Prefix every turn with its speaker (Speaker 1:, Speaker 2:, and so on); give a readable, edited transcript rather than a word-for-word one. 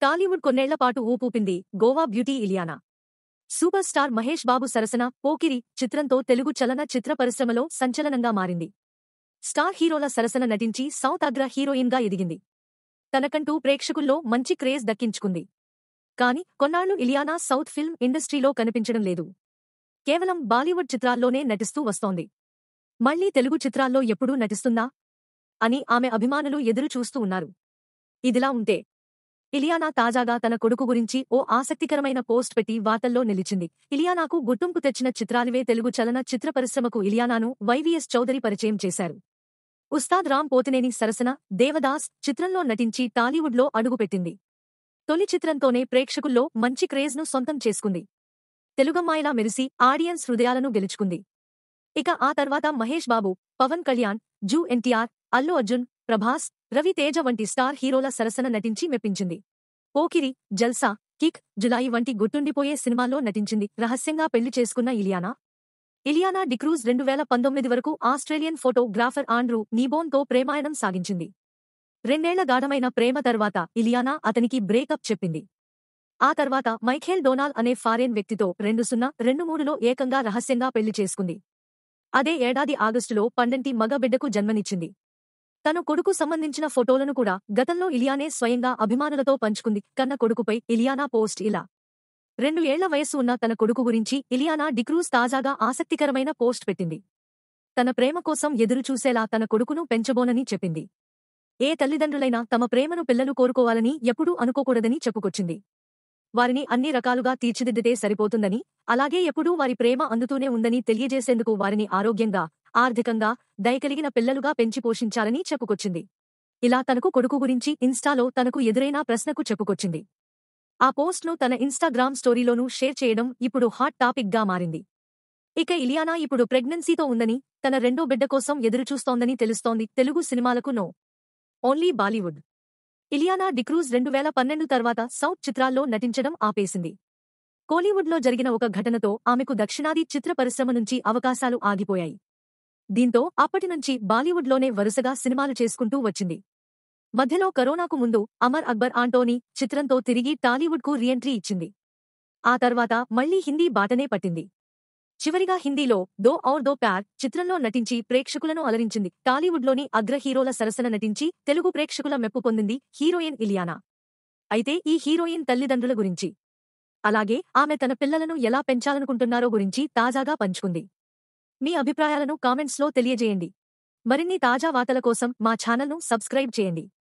Speaker 1: టాలీవుడ్ కొన్నేళ్ల పాటు ఊపూపింది Goa beauty Ileana. Super star Mahesh Babu సరసన పోకిరి చిత్రంతో తెలుగు చలన చిత్ర పరిశ్రమలో సంచలనంగా మారింది. స్టార్ హీరోల సరసన నటించి సౌత్ అగ్ర హీరోయిన్గా ఎదిగింది. తనకంటూ ప్రేక్షకుల్లో మంచి క్రేజ్ దక్కించుకుంది. కాని కొన్నాళ్లు ఇలియానా సౌత్ ఫిల్మ్ ఇండస్ట్రీలో కనిపించడం లేదు. కేవలం బాలీవుడ్ చిత్రాల్లోనే నటిస్తూ వస్తోంది. మళ్లీ తెలుగు చిత్రాల్లో ఎప్పుడూ నటిస్తుందా అని ఆమె అభిమానులు ఎదురు చూస్తూ ఉన్నారు. ఇదిలా ఉంటే ఇలియానా తాజాగా తన కొడుకు గురించి ఓ ఆసక్తికరమైన పోస్ట్ పెట్టి వార్తల్లో నిలిచింది. ఇలియానాకు గుర్తింపు తెచ్చిన చిత్రాలివే. తెలుగు చలన చిత్ర పరిశ్రమకు ఇలియానాను వైవీఎస్ చౌదరి పరిచయం చేశారు. ఉస్తాద్ రామ్ పోతినేని సరసన దేవదాస్ చిత్రంలో నటించి టాలీవుడ్లో అడుగుపెట్టింది. తొలి చిత్రంతోనే ప్రేక్షకుల్లో మంచి క్రేజ్ను సొంతం చేసుకుంది. తెలుగమ్మాయిలా మెరిసి ఆడియన్స్ హృదయాలను గెలుచుకుంది. ఇక ఆ తర్వాత మహేష్ బాబు, పవన్ కళ్యాణ్, జూ ఎన్టీఆర్, అల్లు అర్జున్, ప్రభాస్, రవి తేజ వంటి స్టార్ హీరోల సరసన నటించి మెప్పించింది. పోకిరి, జల్సా, కిక్, జులాయి వంటి గుర్తుండిపోయే సినిమాల్లో నటించింది. రహస్యంగా పెళ్లి చేసుకున్న ఇలియానా డిక్రూజ్ 2019 వరకు ఆస్ట్రేలియన్ ఫోటోగ్రాఫర్ ఆండ్రూ నీబోన్తో ప్రేమాయణం సాగించింది. 2 ఏళ్ల గాఢమైన ప్రేమ తర్వాత ఇలియానా అతనికి బ్రేకప్ చెప్పింది. ఆ తర్వాత మైఖేల్ డోనాల్ అనే ఫారెన్ వ్యక్తితో 2023లో ఏకంగా రహస్యంగా పెళ్లి చేసుకుంది. అదే ఏడాది ఆగస్టులో పండంటి మగ బిడ్డకు జన్మనిచ్చింది. తన కొడుకు సంబంధించిన ఫోటోలను కూడా గతంలో ఇలియానే స్వయంగా అభిమానులతో పంచుకుంది. కన్న కొడుకుపై ఇలియానా పోస్ట్ ఇలా. 2 ఏళ్ల వయస్సు ఉన్న తన కొడుకు గురించి ఇలియానా డిక్రూజ్ తాజాగా ఆసక్తికరమైన పోస్ట్ పెట్టింది. తన ప్రేమ కోసం ఎదురుచూసేలా తన కొడుకును పెంచబోనని చెప్పింది. ఏ తల్లిదండ్రులైనా తమ ప్రేమను పిల్లలు కోరుకోవాలని ఎప్పుడూ అనుకోకూడదని చెప్పుకొచ్చింది. వారిని అన్ని రకాలుగా తీర్చిదిద్దితే సరిపోతుందని, అలాగే ఎప్పుడూ వారి ప్రేమ అందుతూనే ఉందని తెలియజేసేందుకు వారిని ఆరోగ్యంగా, ఆర్థికంగా, దయకలిగిన పిల్లలుగా పెంచి పోషించాలని చెప్పుకొచ్చింది. ఇలా తనకు కొడుకు గురించి ఇన్స్టాలో తనకు ఎదురైన ప్రశ్నకు చెప్పుకొచ్చింది. ఆ పోస్ట్ను తన ఇన్స్టాగ్రామ్ స్టోరీలోనూ షేర్ చేయడం ఇప్పుడు హాట్ టాపిక్గా మారింది. ఇక ఇలియానా ఇప్పుడు ప్రెగ్నెన్సీతో ఉందని, తన రెండో బిడ్డ కోసం ఎదురుచూస్తోందని తెలుస్తోంది. తెలుగు సినిమాలకు నో. ఓన్లీ బాలీవుడ్. ఇలియానా డిక్రూజ్ 2012 తర్వాత సౌత్ చిత్రాల్లో నటించడం ఆపేసింది. కోలీవుడ్లో జరిగిన ఒక ఘటనతో ఆమెకు దక్షిణాది చిత్ర పరిశ్రమ నుంచి అవకాశాలు ఆగిపోయాయి. దీంతో అప్పటినుంచి బాలీవుడ్లోనే వరుసగా సినిమాలు చేసుకుంటూ వచ్చింది. మధ్యలో కరోనాకు ముందు అమర్ అక్బర్ ఆంటోనీ చిత్రంతో తిరిగి టాలీవుడ్కు రీఎంట్రీ ఇచ్చింది. ఆ తర్వాత మళ్లీ హిందీ బాటనే పట్టింది. చివరిగా హిందీలో దో ఔర్ దో ప్యార్ చిత్రంలో నటించి ప్రేక్షకులను అలరించింది. టాలీవుడ్లోని అగ్ర హీరోల సరసన నటించి తెలుగు ప్రేక్షకుల మెప్పు పొందింది హీరోయిన్ ఇలియానా. అయితే ఈ హీరోయిన్ తల్లిదండ్రుల గురించి, అలాగే ఆమె తన పిల్లలను ఎలా పెంచాలనుకుంటున్నారో గురించి తాజాగా పంచుకుంది. మీ అభిప్రాయాలను కామెంట్స్లో తెలియజేయండి. మరిన్ని తాజా వార్తల కోసం మా ఛానల్ను సబ్స్క్రైబ్ చేయండి.